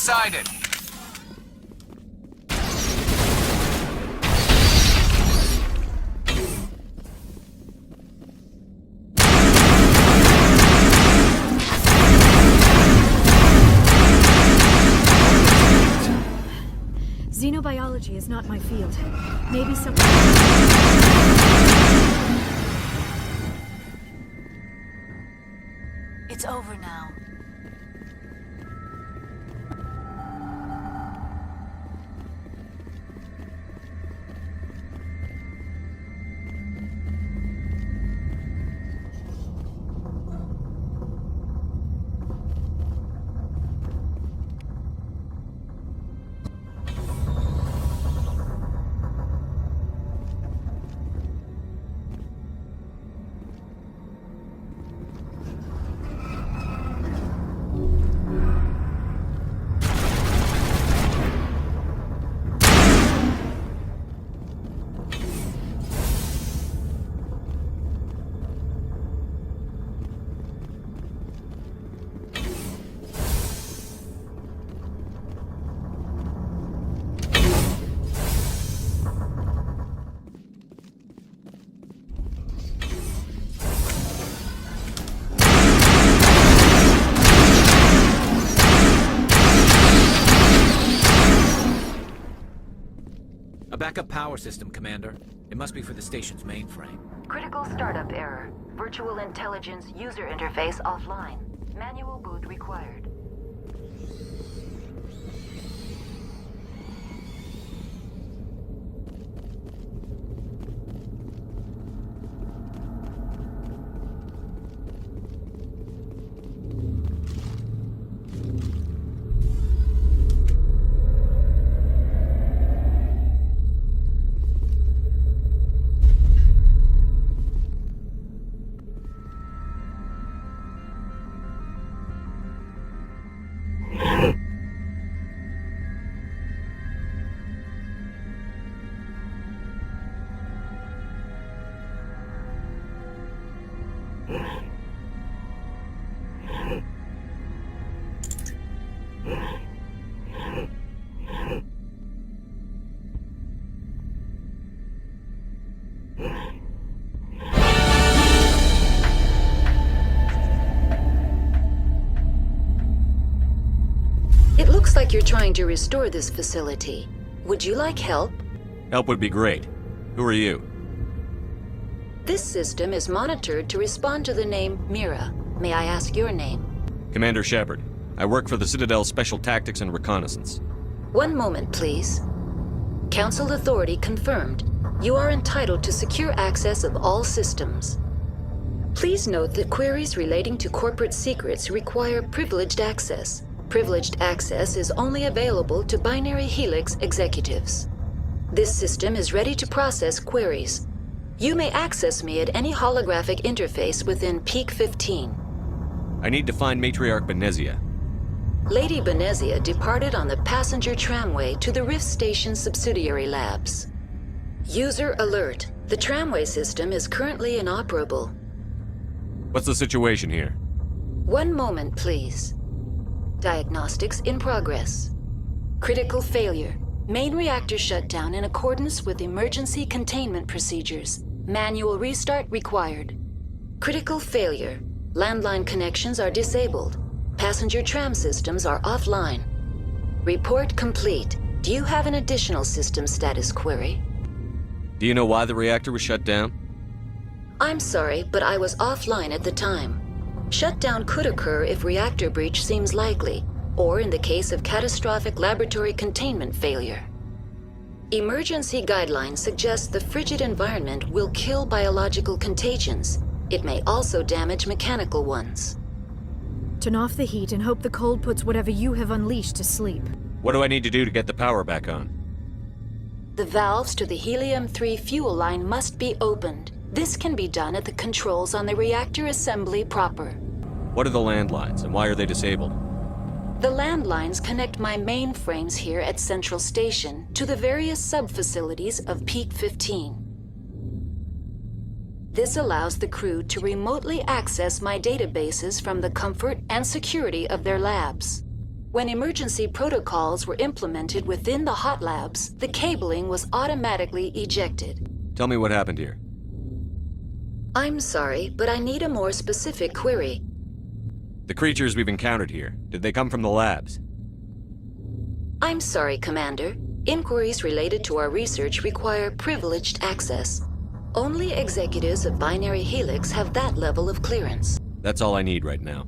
sighted. Xenobiology is not my field. Maybe some... It's over now. A backup power system, Commander. It must be for the station's mainframe. Critical startup error. Virtual intelligence user interface offline. Manual boot required. It looks like you're trying to restore this facility. Would you like help? Help would be great. Who are you? This system is monitored to respond to the name Mira. May I ask your name? Commander Shepard. I work for the Citadel's Special Tactics and Reconnaissance. One moment, please. Council authority confirmed. You are entitled to secure access of all systems. Please note that queries relating to corporate secrets require privileged access. Privileged access is only available to Binary Helix executives. This system is ready to process queries. You may access me at any holographic interface within Peak 15. I need to find Matriarch Benezia. Lady Benezia departed on the passenger tramway to the Rift Station subsidiary labs. User alert. The tramway system is currently inoperable. What's the situation here? One moment, please. Diagnostics in progress. Critical failure. Main reactor shut down in accordance with emergency containment procedures. Manual restart required. Critical failure. Landline connections are disabled. Passenger tram systems are offline. Report complete. Do you have an additional system status query? Do you know why the reactor was shut down? I'm sorry, but I was offline at the time. Shutdown could occur if reactor breach seems likely, or in the case of catastrophic laboratory containment failure. Emergency guidelines suggest the frigid environment will kill biological contagions. It may also damage mechanical ones. Turn off the heat and hope the cold puts whatever you have unleashed to sleep. What do I need to do to get the power back on? The valves to the Helium-3 fuel line must be opened. This can be done at the controls on the reactor assembly proper. What are the landlines, and why are they disabled? The landlines connect my mainframes here at Central Station to the various sub-facilities of Peak 15. This allows the crew to remotely access my databases from the comfort and security of their labs. When emergency protocols were implemented within the hot labs, the cabling was automatically ejected. Tell me what happened here. I'm sorry, but I need a more specific query. The creatures we've encountered here, did they come from the labs? I'm sorry, Commander. Inquiries related to our research require privileged access. Only executives of Binary Helix have that level of clearance. That's all I need right now.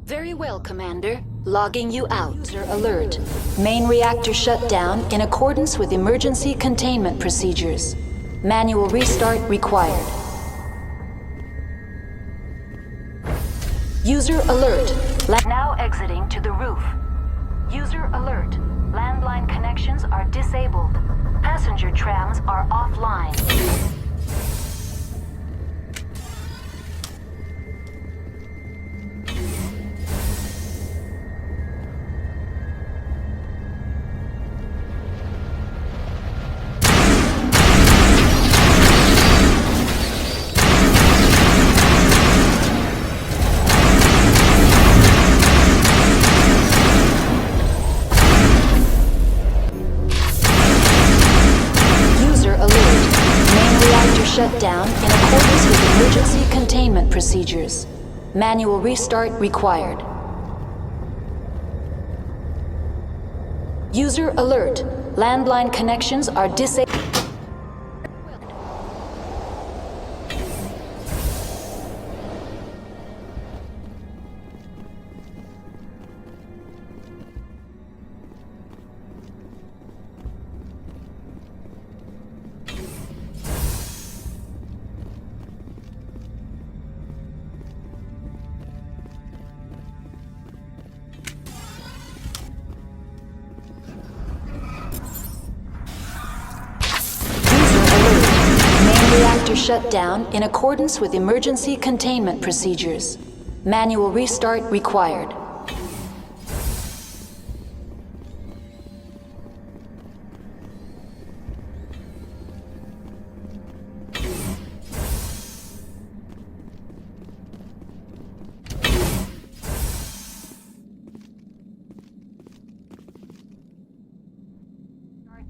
Very well, Commander. Logging you out. User alert. Main reactor shut down in accordance with emergency containment procedures. Manual restart required. User alert. Now exiting to the roof. User alert. Landline connections are disabled. Passenger trams are offline. Shut down in accordance with emergency containment procedures. Manual restart required. User alert. Landline connections are disabled. Reactor shut down in accordance with emergency containment procedures. Manual restart required.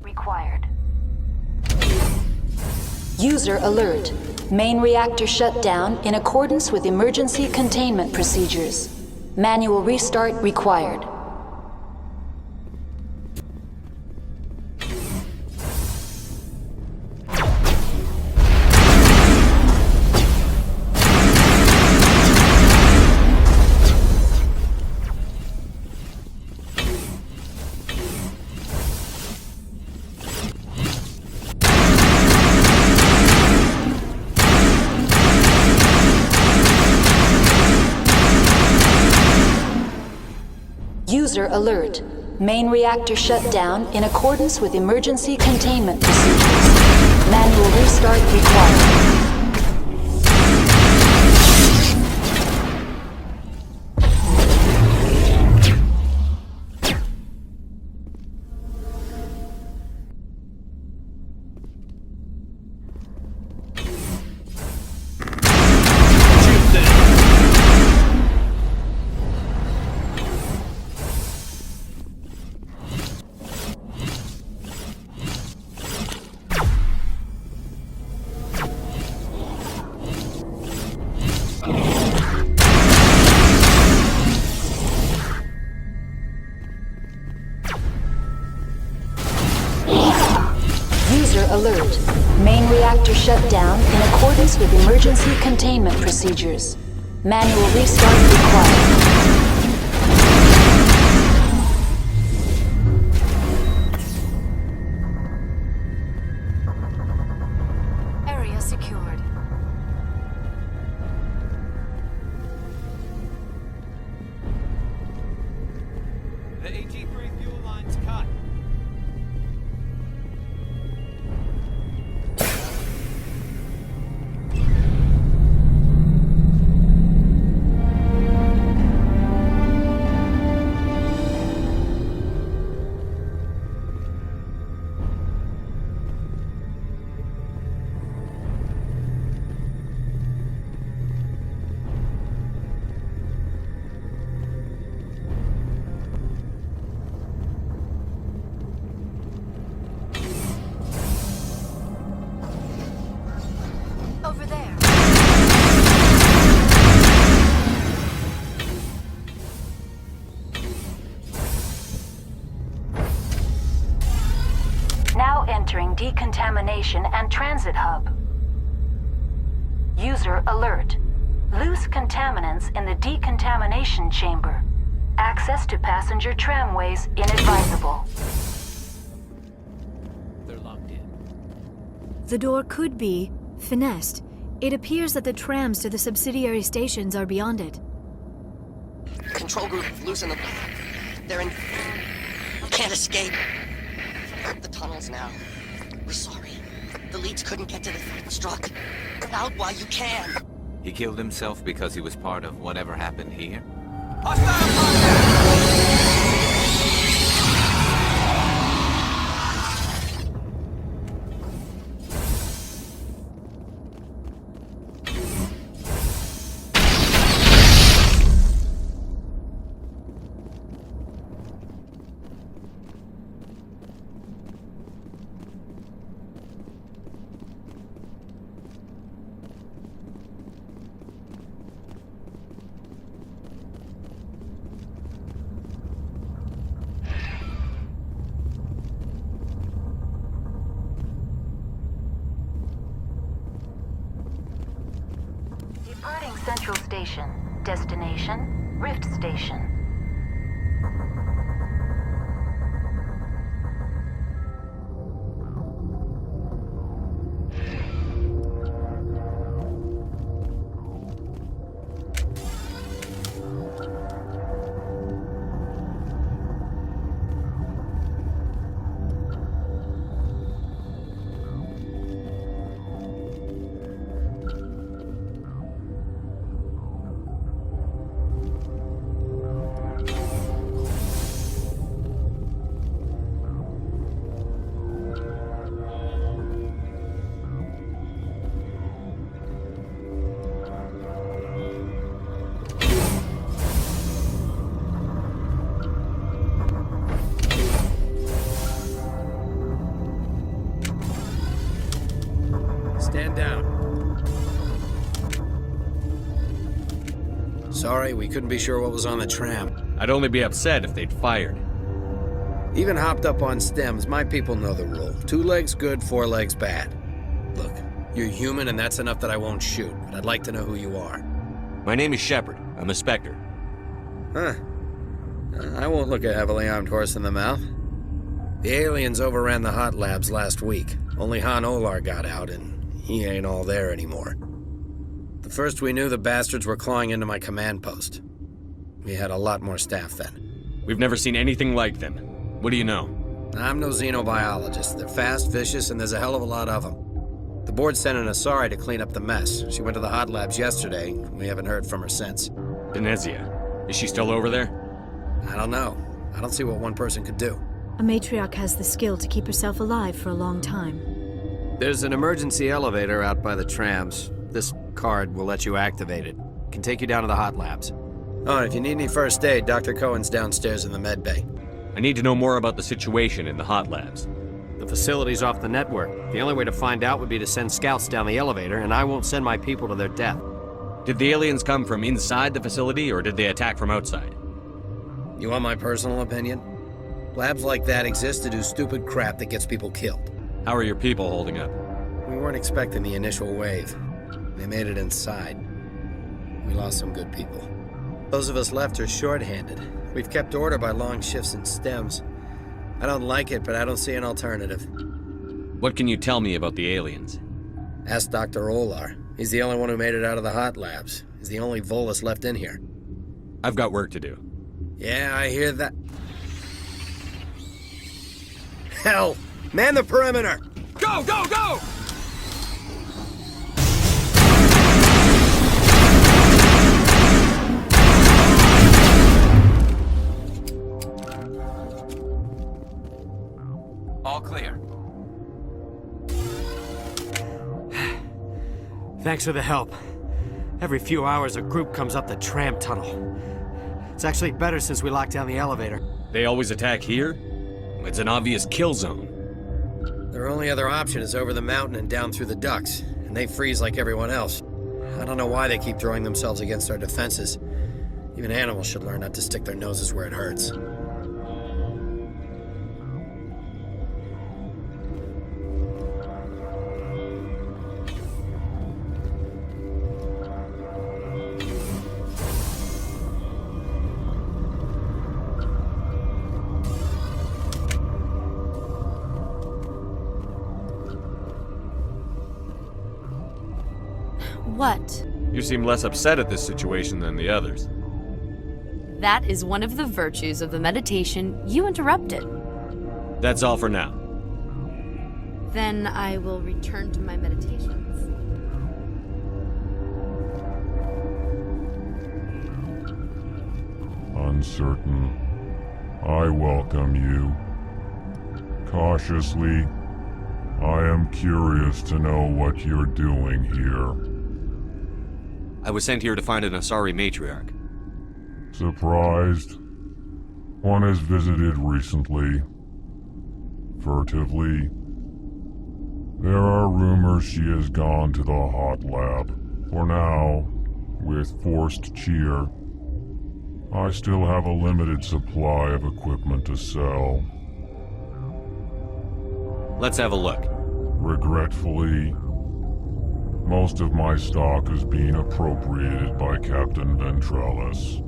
Required. User alert. Main reactor shut down in accordance with emergency containment procedures. Manual restart required. User alert. Main reactor shut down in accordance with emergency containment procedures. Manual restart required. Alert. Main reactor shut down in accordance with emergency containment procedures. Manual restart required. Area secured. The AG3 fuel line's cut. station and transit hub. User alert. Loose contaminants in the decontamination chamber. Access to passenger tramways inadvisable. They're locked in. The door could be finessed. It appears that the trams to the subsidiary stations are beyond it. Control group, loosen them. They're in... Can't escape. The tunnels now. We're sorry. The leads couldn't get to the struck. Out while you can. He killed himself because he was part of whatever happened here? Departing Central Station. Destination, Rift Station. Stand down. Sorry, we couldn't be sure what was on the tram. I'd only be upset if they'd fired. Even hopped up on stems, my people know the rule. 2 legs good, 4 legs bad. Look, you're human and that's enough that I won't shoot, but I'd like to know who you are. My name is Shepard. I'm a Spectre. Huh. I won't look a heavily armed horse in the mouth. The aliens overran the hot labs last week. Only Han Olar got out, and he ain't all there anymore. The first we knew, the bastards were clawing into my command post. We had a lot more staff then. We've never seen anything like them. What do you know? I'm no xenobiologist. They're fast, vicious, and there's a hell of a lot of them. The board sent an Asari to clean up the mess. She went to the hot labs yesterday. We haven't heard from her since. Denezia. Is she still over there? I don't know. I don't see what one person could do. A matriarch has the skill to keep herself alive for a long time. There's an emergency elevator out by the trams. This card will let you activate it. Can take you down to the hot labs. Oh, and if you need any first aid, Dr. Cohen's downstairs in the med bay. I need to know more about the situation in the hot labs. The facility's off the network. The only way to find out would be to send scouts down the elevator, and I won't send my people to their death. Did the aliens come from inside the facility, or did they attack from outside? You want my personal opinion? Labs like that exist to do stupid crap that gets people killed. How are your people holding up? We weren't expecting the initial wave. They made it inside. We lost some good people. Those of us left are short-handed. We've kept order by long shifts and stems. I don't like it, but I don't see an alternative. What can you tell me about the aliens? Ask Dr. Olar. He's the only one who made it out of the hot labs. He's the only Volus left in here. I've got work to do. Yeah, I hear that. Hell! Man the perimeter! Go, go, go! All clear. Thanks for the help. Every few hours, a group comes up the tram tunnel. It's actually better since we locked down the elevator. They always attack here? It's an obvious kill zone. Their only other option is over the mountain and down through the ducts, and they freeze like everyone else. I don't know why they keep throwing themselves against our defenses. Even animals should learn not to stick their noses where it hurts. What? You seem less upset at this situation than the others. That is one of the virtues of the meditation you interrupted. That's all for now. Then I will return to my meditations. Uncertain. I welcome you. Cautiously, I am curious to know what you're doing here. I was sent here to find an Asari matriarch. Surprised? One has visited recently. Furtively. There are rumors she has gone to the hot lab. For now, with forced cheer, I still have a limited supply of equipment to sell. Let's have a look. Regretfully, most of my stock is being appropriated by Captain Ventralis.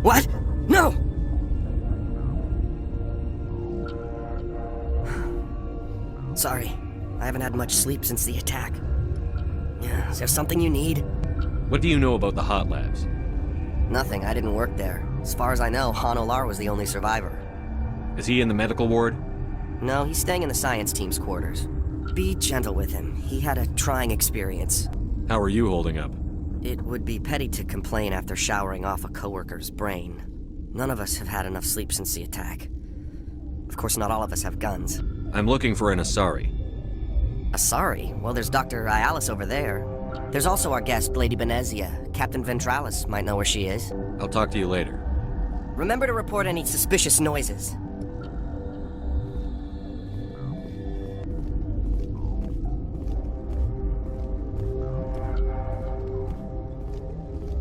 What? No! Sorry, I haven't had much sleep since the attack. Yeah, is there something you need? What do you know about the hot labs? Nothing, I didn't work there. As far as I know, Han Olar was the only survivor. Is he in the medical ward? No, he's staying in the science team's quarters. Be gentle with him. He had a trying experience. How are you holding up? It would be petty to complain after showering off a coworker's brain. None of us have had enough sleep since the attack. Of course, not all of us have guns. I'm looking for an Asari. Asari? Well, there's Dr. Ayalis over there. There's also our guest, Lady Benezia. Captain Ventralis might know where she is. I'll talk to you later. Remember to report any suspicious noises.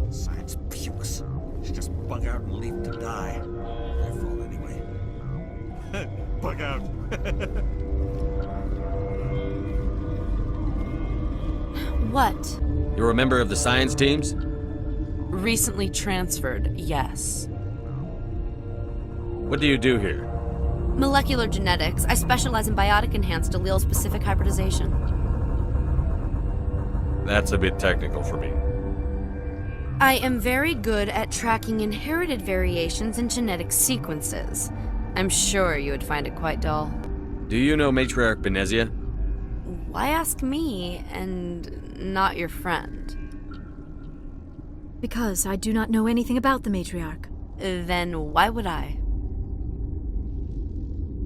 Science pukes. Should just bug out and leave to die. Their fault anyway. Bug out. What? You're a member of the science teams? Recently transferred, yes. What do you do here? Molecular genetics. I specialize in biotic-enhanced allele-specific hybridization. That's a bit technical for me. I am very good at tracking inherited variations in genetic sequences. I'm sure you would find it quite dull. Do you know Matriarch Benezia? Why ask me and not your friend? Because I do not know anything about the matriarch. Then why would I?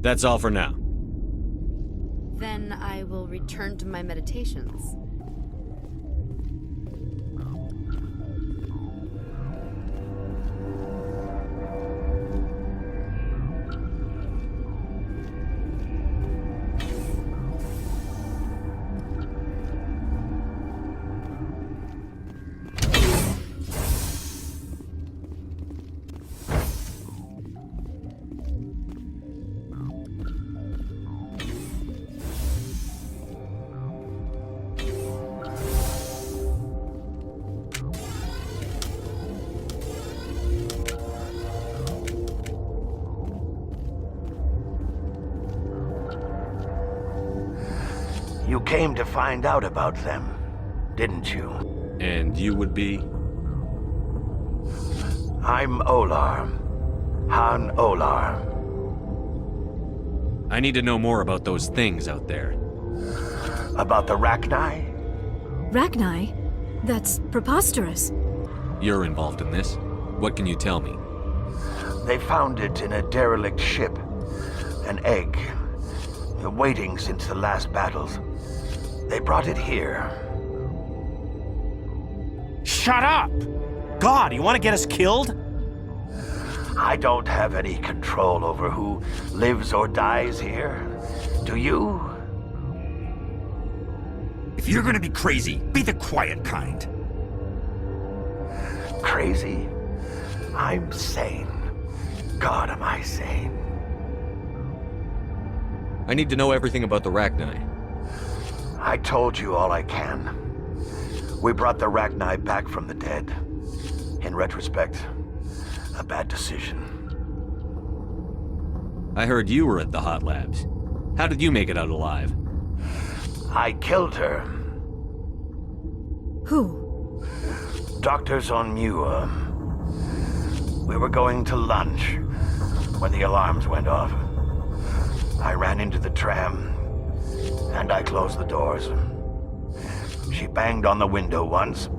That's all for now. Then I will return to my meditations. You came to find out about them, didn't you? And you would be? I'm Olar. Han Olar. I need to know more about those things out there. About the Rachni? Rachni? That's preposterous. You're involved in this. What can you tell me? They found it in a derelict ship. An egg. Waiting since the last battles. They brought it here. Shut up! God, you want to get us killed? I don't have any control over who lives or dies here. Do you? If you're gonna be crazy, be the quiet kind. Crazy? I'm sane. God, am I sane? I need to know everything about the Rachni. I told you all I can. We brought the Rachni back from the dead. In retrospect, a bad decision. I heard you were at the hot labs. How did you make it out alive? I killed her. Who? Doctors on Muir. We were going to lunch when the alarms went off. I ran into the tram, and I closed the doors. She banged on the window once,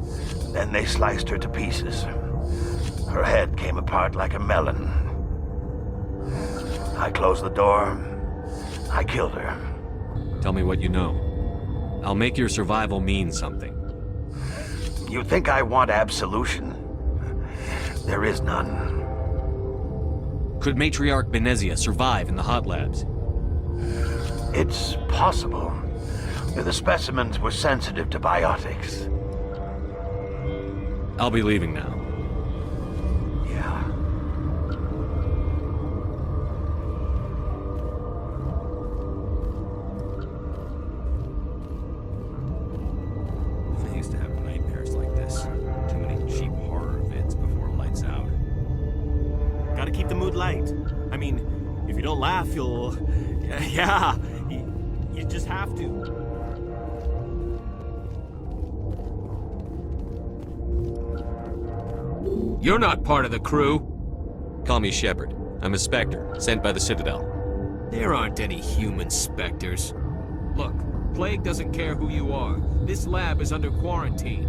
then they sliced her to pieces. Her head came apart like a melon. I closed the door. I killed her. Tell me what you know. I'll make your survival mean something. You think I want absolution? There is none. Could Matriarch Benezia survive in the hot labs? It's possible. The specimens were sensitive to biotics. I'll be leaving now. Yeah. I used to have nightmares like this. Too many cheap horror vids before lights out. Gotta keep the mood light. I mean, if you don't laugh, you'll... Yeah, you just have to. You're not part of the crew. Call me Shepard. I'm a Spectre, sent by the Citadel. There aren't any human specters. Look, Plague doesn't care who you are. This lab is under quarantine.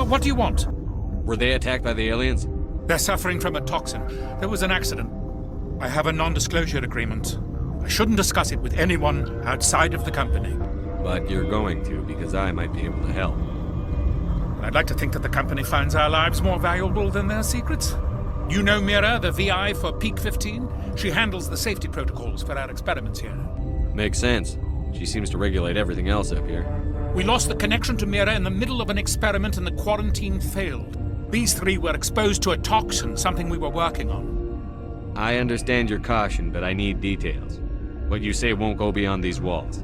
What do you want? Were they attacked by the aliens? They're suffering from a toxin. There was an accident. I have a non-disclosure agreement. I shouldn't discuss it with anyone outside of the company. But you're going to, because I might be able to help. I'd like to think that the company finds our lives more valuable than their secrets. You know Mira, the VI for Peak 15? She handles the safety protocols for our experiments here. Makes sense. She seems to regulate everything else up here. We lost the connection to Mira in the middle of an experiment and the quarantine failed. These three were exposed to a toxin, something we were working on. I understand your caution, but I need details. What you say won't go beyond these walls.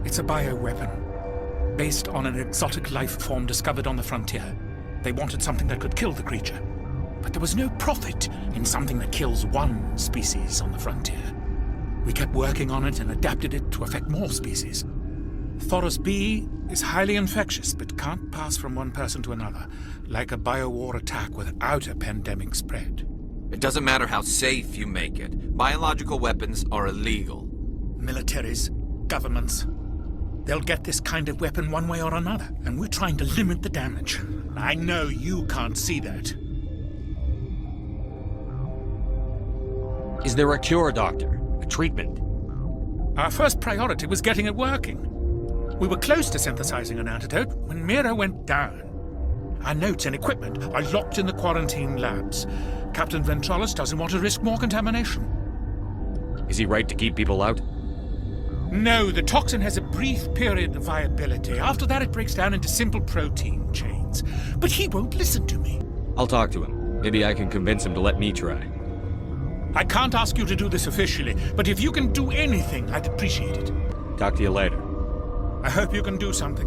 It's a bioweapon, based on an exotic life form discovered on the frontier. They wanted something that could kill the creature. But there was no profit in something that kills one species on the frontier. We kept working on it and adapted it to affect more species. Thoros B is highly infectious, but can't pass from one person to another, like a biowar attack without a pandemic spread. It doesn't matter how safe you make it. Biological weapons are illegal. Militaries, governments, they'll get this kind of weapon one way or another, and we're trying to limit the damage. I know you can't see that. Is there a cure, Doctor? A treatment? Our first priority was getting it working. We were close to synthesizing an antidote when Mira went down. Our notes and equipment are locked in the quarantine labs. Captain Ventralis doesn't want to risk more contamination. Is he right to keep people out? No, the toxin has a brief period of viability. After that, it breaks down into simple protein chains. But he won't listen to me. I'll talk to him. Maybe I can convince him to let me try. I can't ask you to do this officially, but if you can do anything, I'd appreciate it. Talk to you later. I hope you can do something.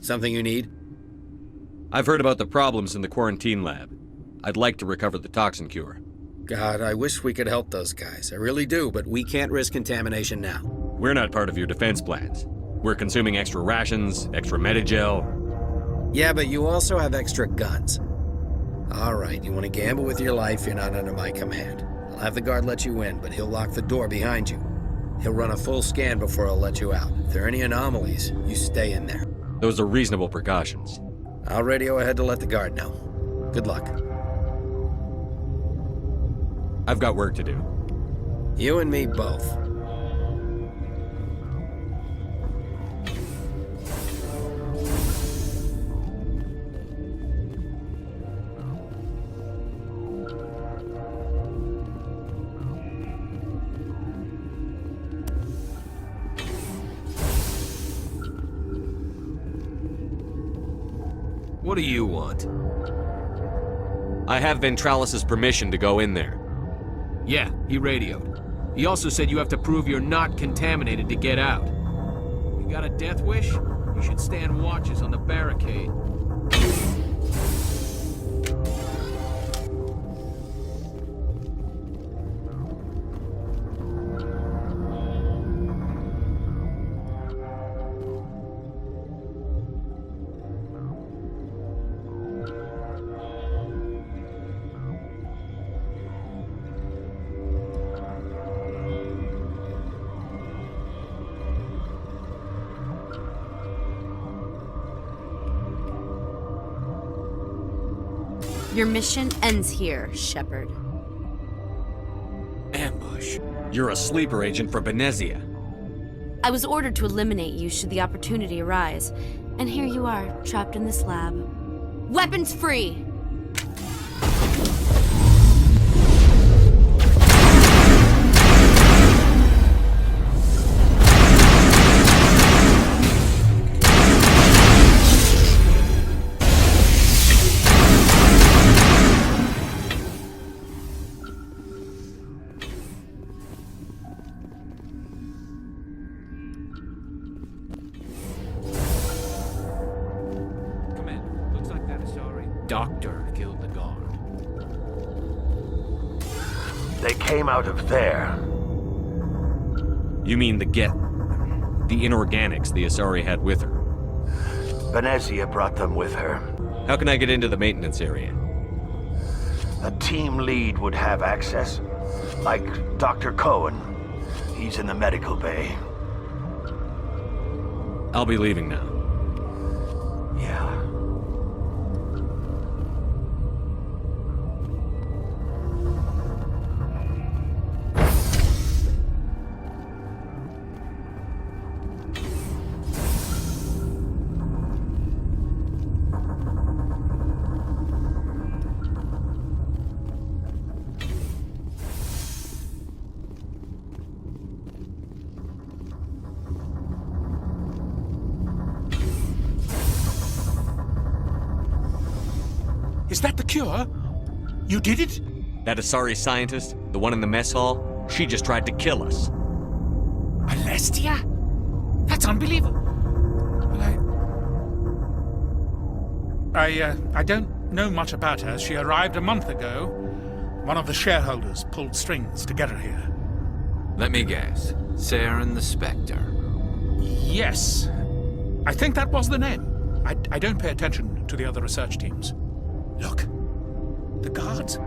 Something you need? I've heard about the problems in the quarantine lab. I'd like to recover the toxin cure. God, I wish we could help those guys. I really do, but we can't risk contamination now. We're not part of your defense plans. We're consuming extra rations, extra Medigel. Yeah, but you also have extra guns. All right, you want to gamble with your life, you're not under my command. I'll have the guard let you in, but he'll lock the door behind you. He'll run a full scan before he'll let you out. If there are any anomalies, you stay in there. Those are reasonable precautions. I'll radio ahead to let the guard know. Good luck. I've got work to do. You and me both. What do you want? I have Ventralis' permission to go in there. Yeah, he radioed. He also said you have to prove you're not contaminated to get out. You got a death wish? You should stand watches on the barricade. Your mission ends here, Shepard. Ambush. You're a sleeper agent for Benezia. I was ordered to eliminate you should the opportunity arise, and here you are, trapped in this lab. Weapons free! Doctor killed the guard. They came out of there. You mean the inorganics the Asari had with her? Benezia brought them with her. How can I get into the maintenance area? A team lead would have access, like Dr. Cohen. He's in the medical bay. I'll be leaving now. Yeah. Is that the cure? You did it? That Asari scientist, the one in the mess hall, she just tried to kill us. Alestia? That's unbelievable. Well, I don't know much about her. She arrived a month ago. One of the shareholders pulled strings to get her here. Let me guess. Saren the Spectre. Yes. I think that was the name. I don't pay attention to the other research teams. Look, the guards.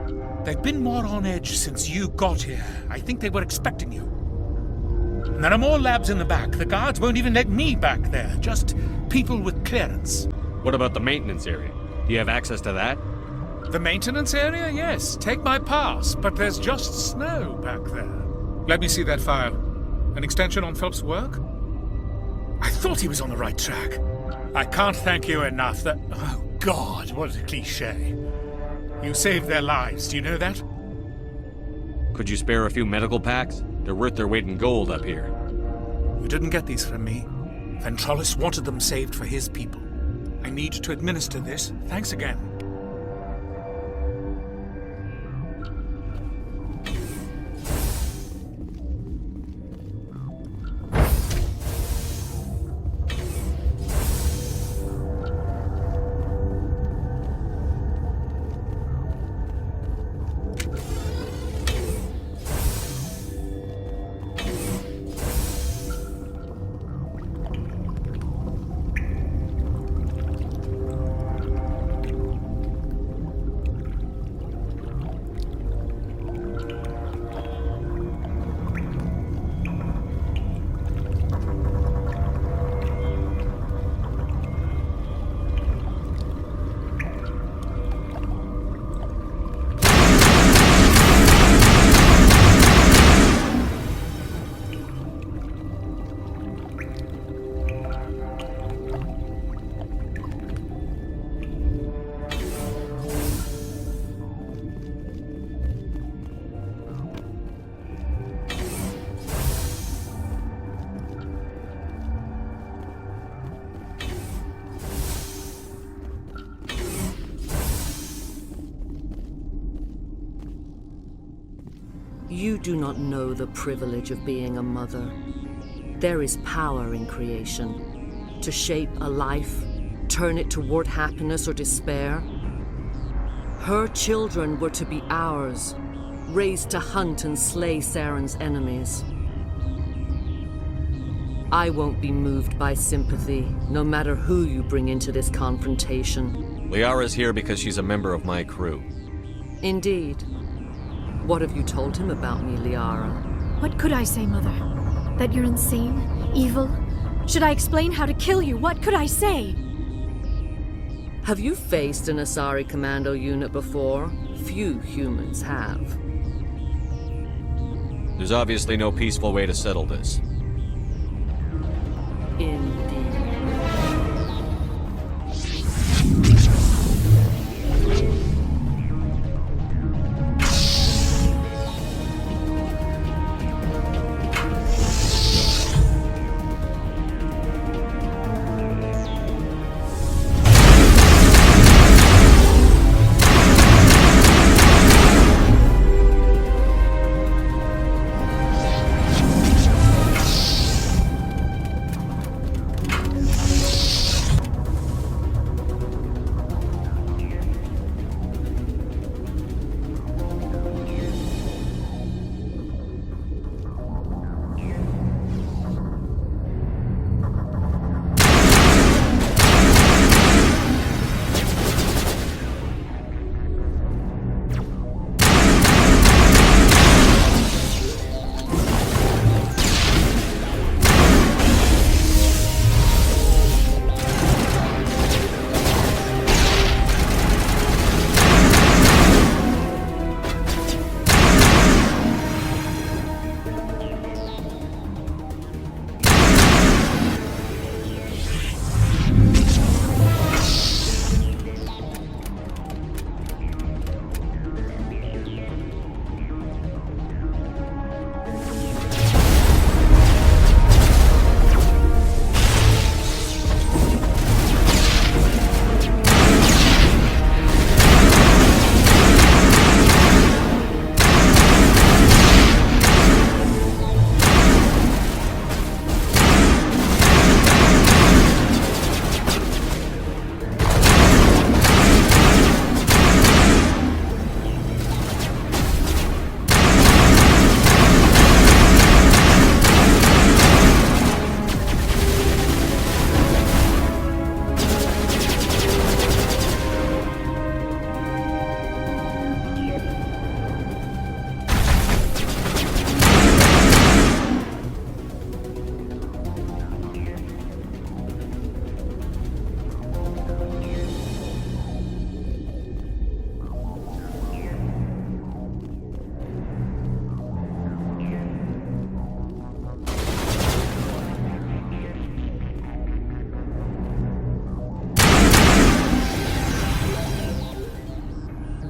They've been more on edge since you got here. I think they were expecting you. And there are more labs in the back. The guards won't even let me back there. Just people with clearance. What about the maintenance area? Do you have access to that? The maintenance area? Yes. Take my pass. But there's just snow back there. Let me see that file. An extension on Phelps' work? I thought he was on the right track. I can't thank you enough that... Oh, God, what a cliché. You saved their lives, do you know that? Could you spare a few medical packs? They're worth their weight in gold up here. You didn't get these from me. Ventralis wanted them saved for his people. I need to administer this. Thanks again. You do not know the privilege of being a mother. There is power in creation. To shape a life, turn it toward happiness or despair. Her children were to be ours, raised to hunt and slay Saren's enemies. I won't be moved by sympathy, no matter who you bring into this confrontation. Liara's here because she's a member of my crew. Indeed. What have you told him about me, Liara? What could I say, Mother? That you're insane? Evil? Should I explain how to kill you? What could I say? Have you faced an Asari commando unit before? Few humans have. There's obviously no peaceful way to settle this. Indeed.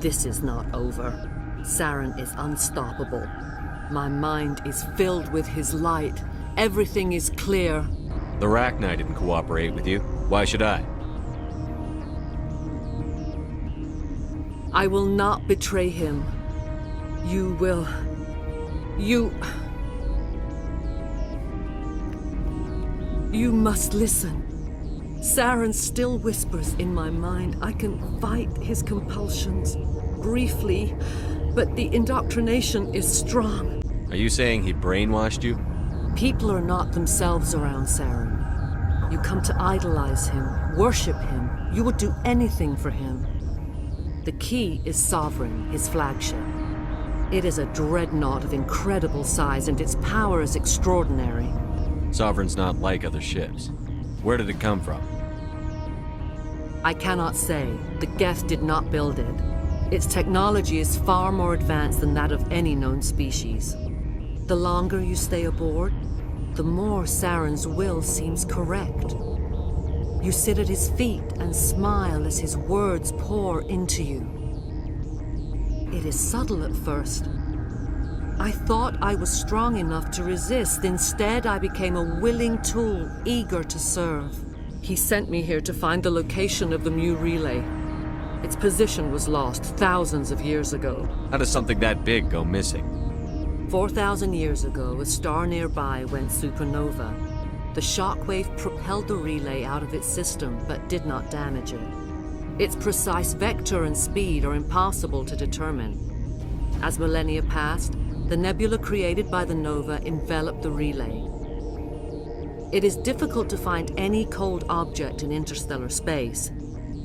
This is not over. Saren is unstoppable. My mind is filled with his light. Everything is clear. The Rachni didn't cooperate with you. Why should I? I will not betray him. You will... You must listen. Saren still whispers in my mind. I can fight his compulsions. Briefly, but the indoctrination is strong. Are you saying he brainwashed you? People are not themselves around Saren. You come to idolize him, worship him. You would do anything for him. The key is Sovereign, his flagship. It is a dreadnought of incredible size, and its power is extraordinary. Sovereign's not like other ships. Where did it come from? I cannot say. The Geth did not build it. Its technology is far more advanced than that of any known species. The longer you stay aboard, the more Saren's will seems correct. You sit at his feet and smile as his words pour into you. It is subtle at first. I thought I was strong enough to resist. Instead, I became a willing tool, eager to serve. He sent me here to find the location of the Mu relay. Its position was lost thousands of years ago. How does something that big go missing? 4,000 years ago, a star nearby went supernova. The shockwave propelled the relay out of its system, but did not damage it. Its precise vector and speed are impossible to determine. As millennia passed, the nebula created by the nova enveloped the relay. It is difficult to find any cold object in interstellar space,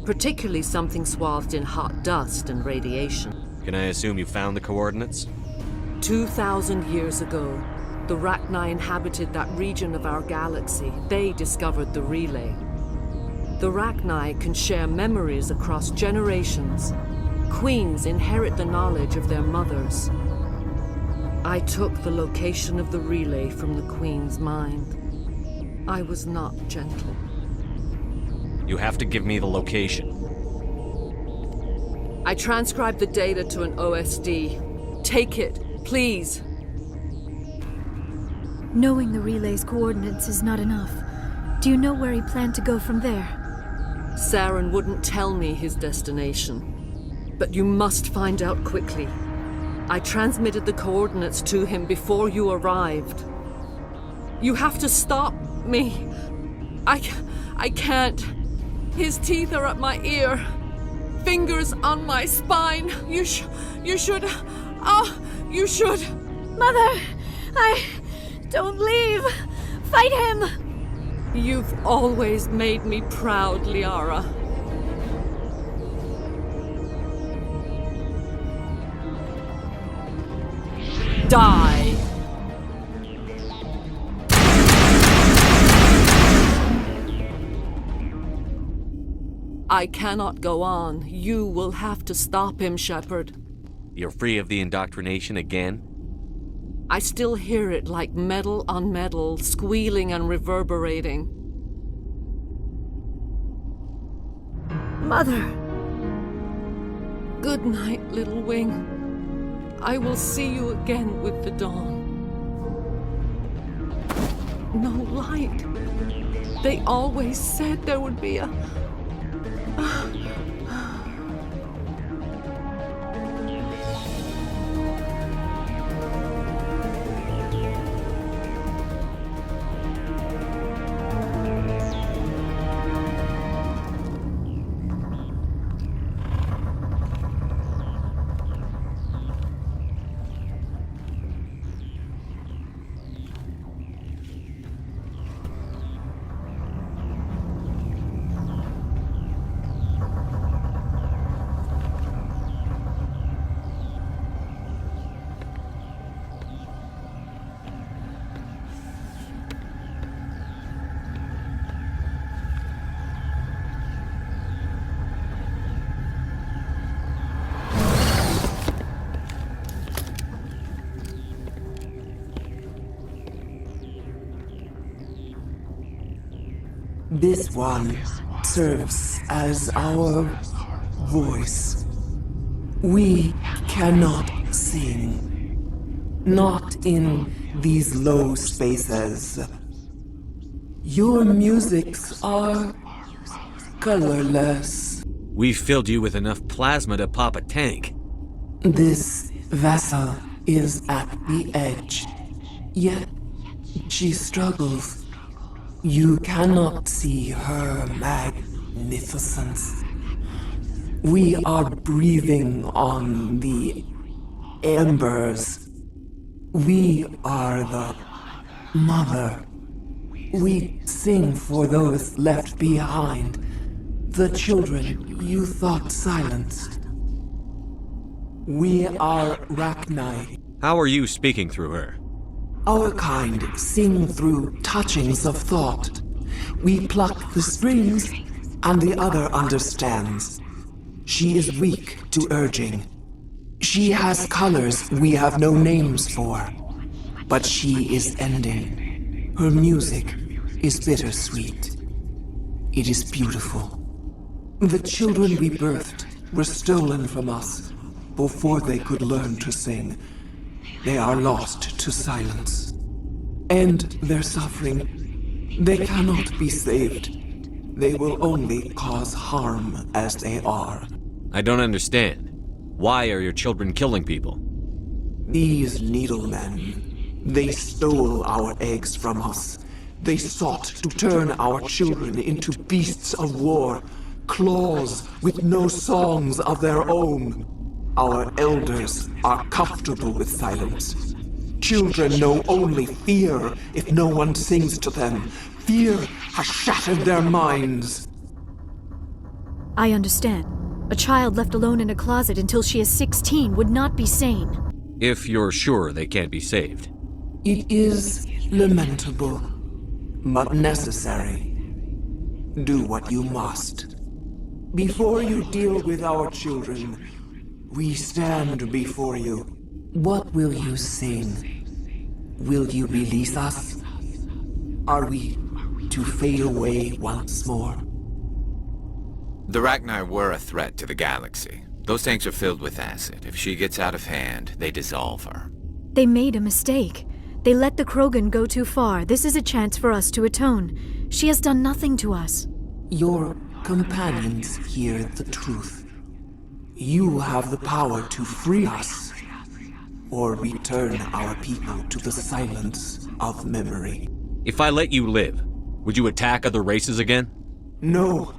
particularly something swathed in hot dust and radiation. Can I assume you found the coordinates? 2,000 years ago, the Rachni inhabited that region of our galaxy. They discovered the relay. The Rachni can share memories across generations. Queens inherit the knowledge of their mothers. I took the location of the relay from the Queen's mind. I was not gentle. You have to give me the location. I transcribed the data to an OSD. Take it, please. Knowing the relay's coordinates is not enough. Do you know where he planned to go from there? Saren wouldn't tell me his destination. But you must find out quickly. I transmitted the coordinates to him before you arrived. You have to stop me. I can't. His teeth are at my ear. Fingers on my spine. You should. You should. Mother, don't leave. Fight him. You've always made me proud, Liara. Die. I cannot go on. You will have to stop him, Shepard. You're free of the indoctrination again? I still hear it like metal on metal, squealing and reverberating. Mother! Good night, little wing. I will see you again with the dawn. No light. They always said there would be a... This one serves as our voice. We cannot sing. Not in these low spaces. Your musics are colorless. We filled you with enough plasma to pop a tank. This vessel is at the edge. Yet she struggles. You cannot see her magnificence. We are breathing on the embers. We are the mother. We sing for those left behind, the children you thought silenced. We are Rachni. How are you speaking through her? Our kind sing through touchings of thought. We pluck the strings, and the other understands. She is weak to urging. She has colors we have no names for. But she is ending. Her music is bittersweet. It is beautiful. The children we birthed were stolen from us before they could learn to sing. They are lost to silence. End their suffering. They cannot be saved. They will only cause harm as they are. I don't understand. Why are your children killing people? These needlemen, they stole our eggs from us. They sought to turn our children into beasts of war, claws with no songs of their own. Our elders are comfortable with silence. Children know only fear if no one sings to them. Fear has shattered their minds. I understand. A child left alone in a closet until she is 16 would not be sane. If you're sure they can't be saved. It is lamentable, but necessary. Do what you must. Before you deal with our children, we stand before you. What will you sing? Will you release us? Are we to fade away once more? The Rachni were a threat to the galaxy. Those tanks are filled with acid. If she gets out of hand, they dissolve her. They made a mistake. They let the Krogan go too far. This is a chance for us to atone. She has done nothing to us. Your companions hear the truth. You have the power to free us, or return our people to the silence of memory. If I let you live, would you attack other races again? No.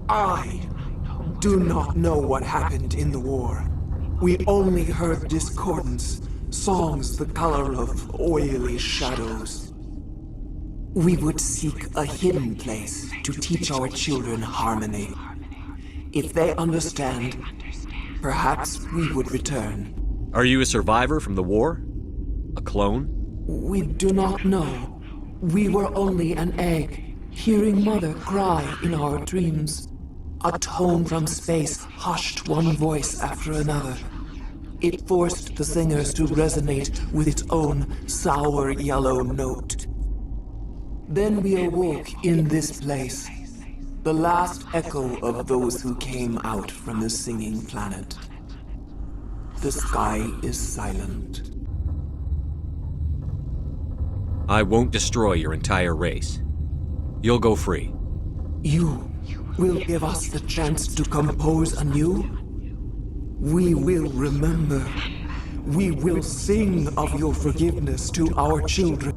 I do not know what happened in the war. We only heard discordance, songs the color of oily shadows. We would seek a hidden place to teach our children harmony. If they understand, perhaps we would return. Are you a survivor from the war? A clone? We do not know. We were only an egg, hearing Mother cry in our dreams. A tone from space hushed one voice after another. It forced the singers to resonate with its own sour yellow note. Then we awoke in this place, the last echo of those who came out from the singing planet. The sky is silent. I won't destroy your entire race. You'll go free. You will give us the chance to compose anew? We will remember. We will sing of your forgiveness to our children.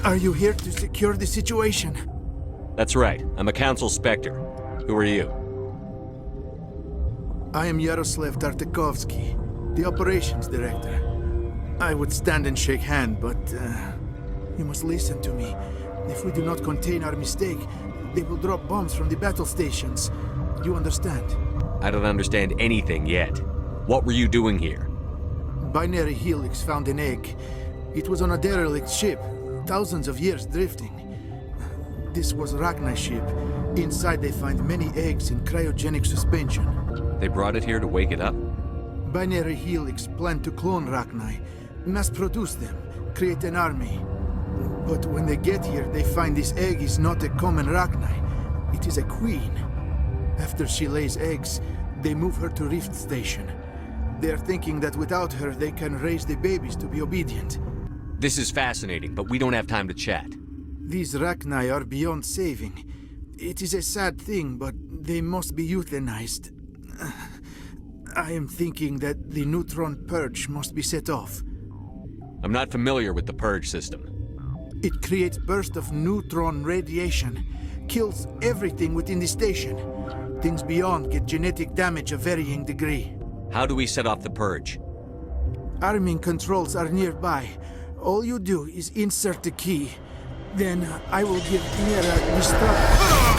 Are you here to secure the situation? That's right. I'm a Council Spectre. Who are you? I am Yaroslav Tartakovsky, the Operations Director. I would stand and shake hand, but you must listen to me. If we do not contain our mistake, they will drop bombs from the battle stations. You understand? I don't understand anything yet. What were you doing here? Binary Helix found an egg. It was on a derelict ship, thousands of years drifting. This was a Rachni ship. Inside they find many eggs in cryogenic suspension. They brought it here to wake it up? Binary Helix planned to clone Rachni, mass-produce them, create an army. But when they get here, they find this egg is not a common Rachni. It is a queen. After she lays eggs, they move her to Rift Station. They are thinking that without her, they can raise the babies to be obedient. This is fascinating, but we don't have time to chat. These Rachni are beyond saving. It is a sad thing, but they must be euthanized. I am thinking that the neutron purge must be set off. I'm not familiar with the purge system. It creates bursts of neutron radiation, kills everything within the station. Things beyond get genetic damage of varying degree. How do we set off the purge? Arming controls are nearby. All you do is insert the key. Then I will give Mira the start.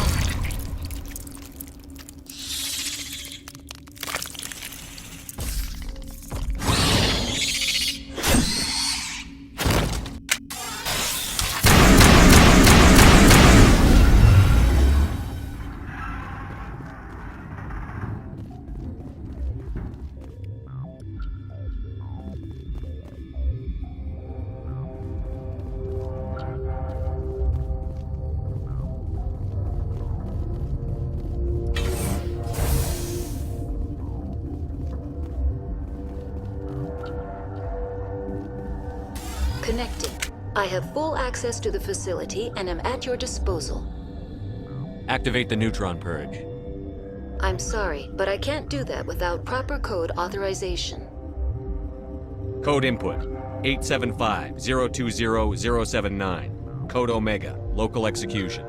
Connecting. I have full access to the facility and am at your disposal. Activate the neutron purge. I'm sorry, but I can't do that without proper code authorization. Code input 875-020-079. Code Omega. Local execution.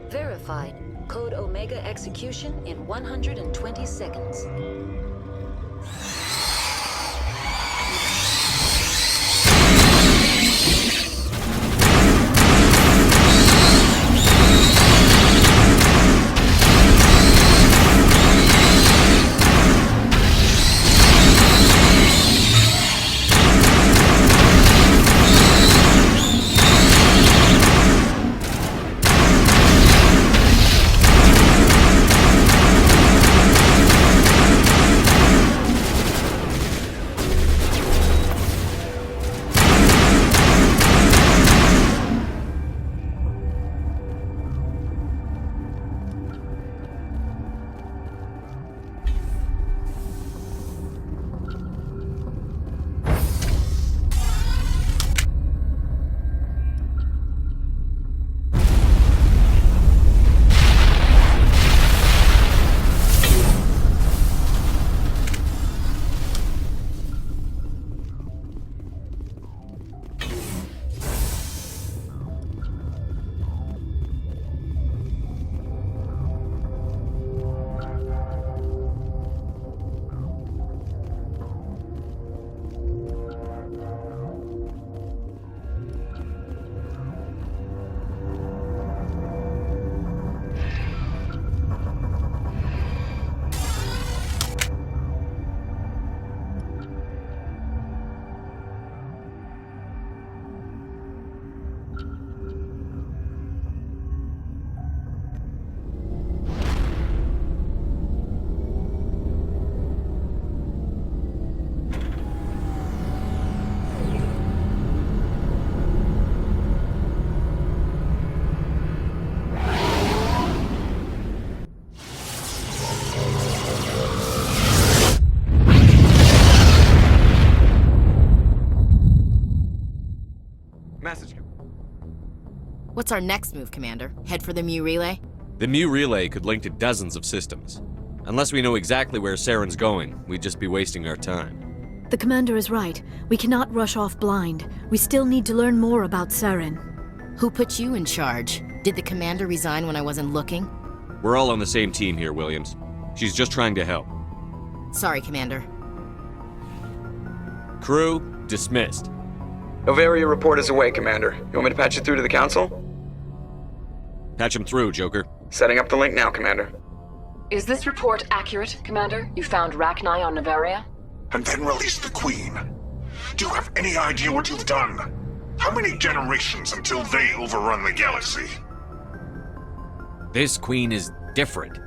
Verified. Code Omega execution in 120 seconds. What's our next move, Commander? Head for the Mu Relay? The Mu Relay could link to dozens of systems. Unless we know exactly where Saren's going, we'd just be wasting our time. The Commander is right. We cannot rush off blind. We still need to learn more about Saren. Who put you in charge? Did the Commander resign when I wasn't looking? We're all on the same team here, Williams. She's just trying to help. Sorry, Commander. Crew, dismissed. Noveria report is away, Commander. You want me to patch it through to the Council? Patch him through, Joker. Setting up the link now, Commander. Is this report accurate, Commander? You found Rachni on Noveria? And then released the Queen. Do you have any idea what you've done? How many generations until they overrun the galaxy? This Queen is different.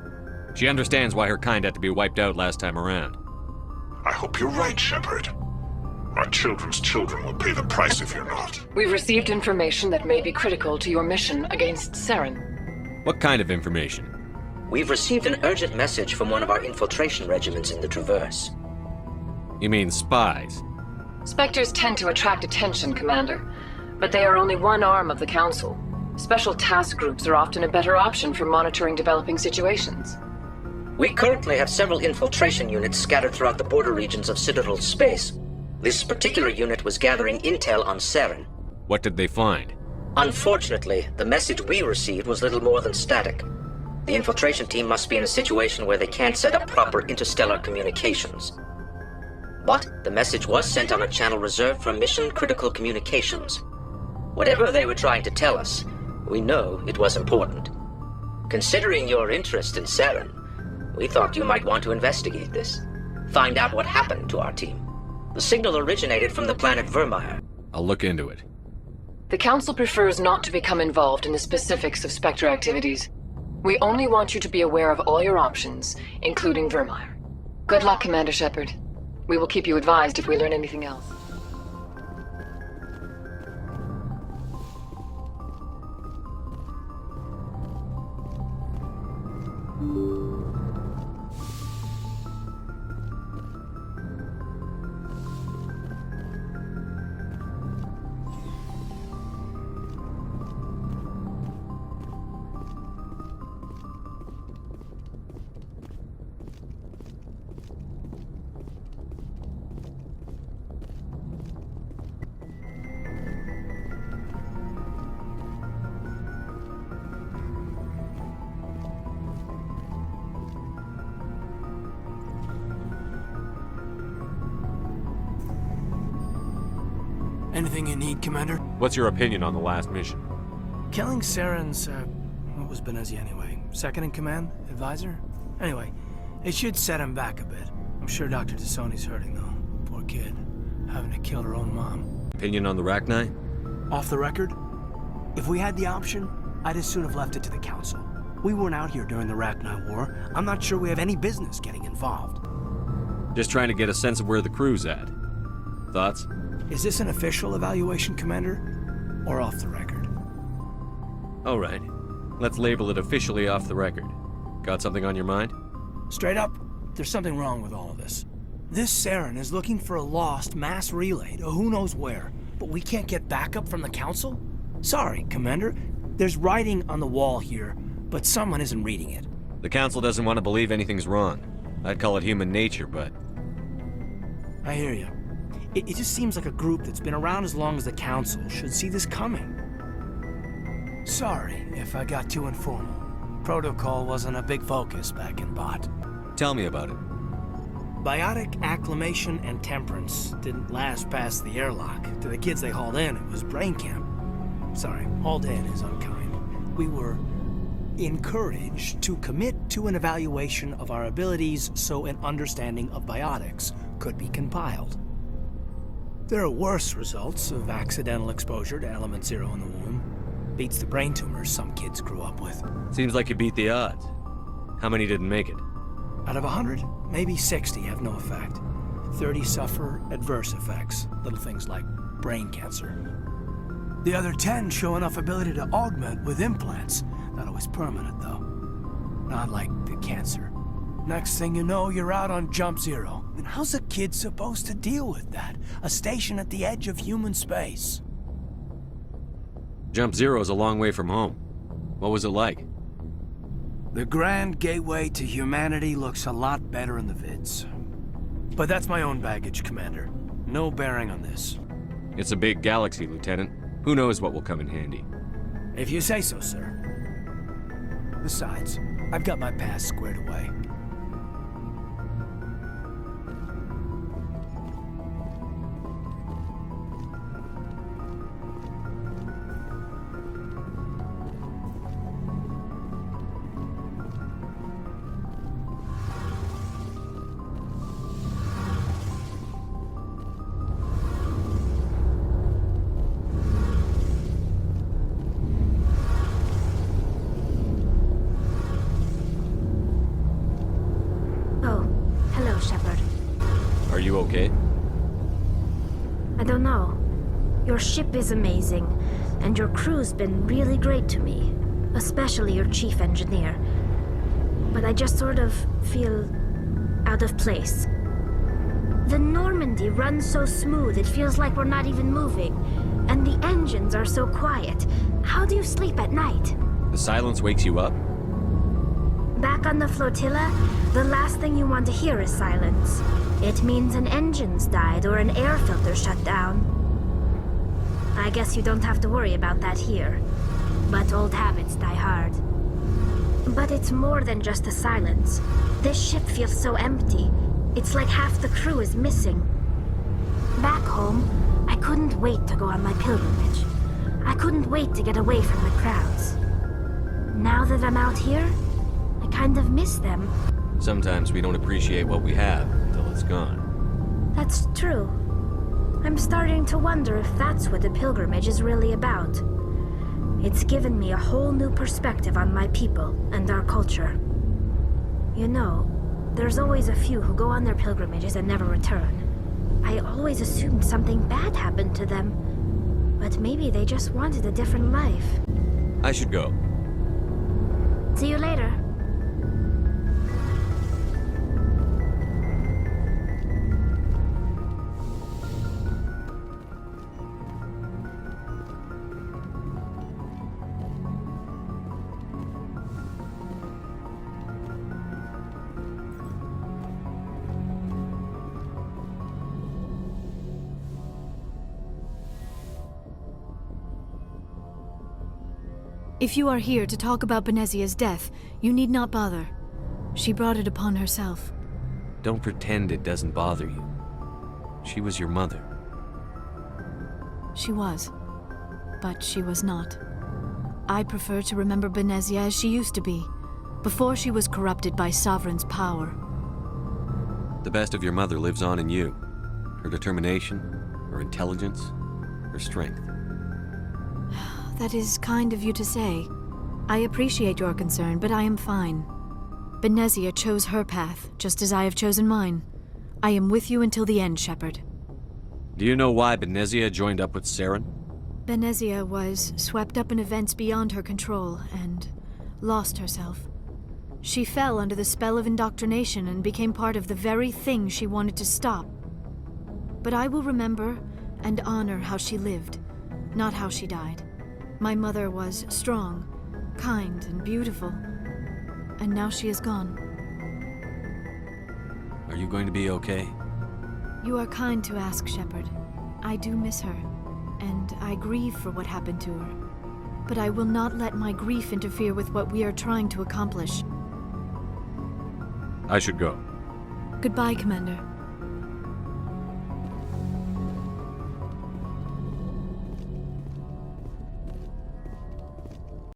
She understands why her kind had to be wiped out last time around. I hope you're right, Shepard. Our children's children will pay the price if you're not. We've received information that may be critical to your mission against Saren. What kind of information? We've received an urgent message from one of our infiltration regiments in the Traverse. You mean spies? Spectres tend to attract attention, Commander. But they are only one arm of the Council. Special task groups are often a better option for monitoring developing situations. We currently have several infiltration units scattered throughout the border regions of Citadel space. This particular unit was gathering intel on Saren. What did they find? Unfortunately, the message we received was little more than static. The infiltration team must be in a situation where they can't set up proper interstellar communications. But the message was sent on a channel reserved for mission-critical communications. Whatever they were trying to tell us, we know it was important. Considering your interest in Saren, we thought you might want to investigate this. Find out what happened to our team. The signal originated from the planet Vermeer. I'll look into it. The Council prefers not to become involved in the specifics of Spectre activities. We only want you to be aware of all your options, including Vermeer. Good luck, Commander Shepard. We will keep you advised if we learn anything else. Anything you need, Commander? What's your opinion on the last mission? Killing Saren's, what was Benezia anyway? Second in command? Advisor? Anyway, it should set him back a bit. I'm sure Dr. Tassoni's hurting, though. Poor kid. Having to kill her own mom. Opinion on the Rachni? Off the record? If we had the option, I'd as soon have left it to the Council. We weren't out here during the Rachni War. I'm not sure we have any business getting involved. Just trying to get a sense of where the crew's at. Thoughts? Is this an official evaluation, Commander? Or off the record? All right. Let's label it officially off the record. Got something on your mind? Straight up, there's something wrong with all of this. This Saren is looking for a lost mass relay to who knows where, but we can't get backup from the Council? Sorry, Commander. There's writing on the wall here, but someone isn't reading it. The Council doesn't want to believe anything's wrong. I'd call it human nature, but... I hear you. It just seems like a group that's been around as long as the Council should see this coming. Sorry if I got too informal. Protocol wasn't a big focus back in Bot. Tell me about it. Biotic acclimation and temperance didn't last past the airlock. To the kids they hauled in, it was brain camp. Sorry, hauled in is unkind. We were encouraged to commit to an evaluation of our abilities so an understanding of biotics could be compiled. There are worse results of accidental exposure to Element Zero in the womb. Beats the brain tumors some kids grew up with. Seems like you beat the odds. How many didn't make it? Out of 100, maybe 60 have no effect. 30 suffer adverse effects, little things like brain cancer. The other 10 show enough ability to augment with implants. Not always permanent, though. Not like the cancer. Next thing you know, you're out on Jump Zero. And how's a kid supposed to deal with that? A station at the edge of human space. Jump Zero's a long way from home. What was it like? The grand gateway to humanity looks a lot better in the vids. But that's my own baggage, Commander. No bearing on this. It's a big galaxy, Lieutenant. Who knows what will come in handy? If you say so, sir. Besides, I've got my past squared away. Okay? I don't know. Your ship is amazing, and your crew's been really great to me, especially your chief engineer. But I just sort of feel out of place. The Normandy runs so smooth, it feels like we're not even moving. And the engines are so quiet. How do you sleep at night? The silence wakes you up? Back on the flotilla, the last thing you want to hear is silence. It means an engine's died or an air filter shut down. I guess you don't have to worry about that here. But old habits die hard. But it's more than just the silence. This ship feels so empty. It's like half the crew is missing. Back home, I couldn't wait to go on my pilgrimage. I couldn't wait to get away from the crowds. Now that I'm out here, I kind of miss them. Sometimes we don't appreciate what we have until it's gone. That's true. I'm starting to wonder if that's what the pilgrimage is really about. It's given me a whole new perspective on my people and our culture. You know, there's always a few who go on their pilgrimages and never return. I always assumed something bad happened to them. But maybe they just wanted a different life. I should go. See you later. If you are here to talk about Benezia's death, you need not bother. She brought it upon herself. Don't pretend it doesn't bother you. She was your mother. She was. But she was not. I prefer to remember Benezia as she used to be, before she was corrupted by Sovereign's power. The best of your mother lives on in you. Her determination, her intelligence, her strength. That is kind of you to say. I appreciate your concern, but I am fine. Benezia chose her path, just as I have chosen mine. I am with you until the end, Shepard. Do you know why Benezia joined up with Saren? Benezia was swept up in events beyond her control and lost herself. She fell under the spell of indoctrination and became part of the very thing she wanted to stop. But I will remember and honor how she lived, not how she died. My mother was strong, kind, and beautiful. And now she is gone. Are you going to be okay? You are kind to ask, Shepard. I do miss her, and I grieve for what happened to her. But I will not let my grief interfere with what we are trying to accomplish. I should go. Goodbye, Commander.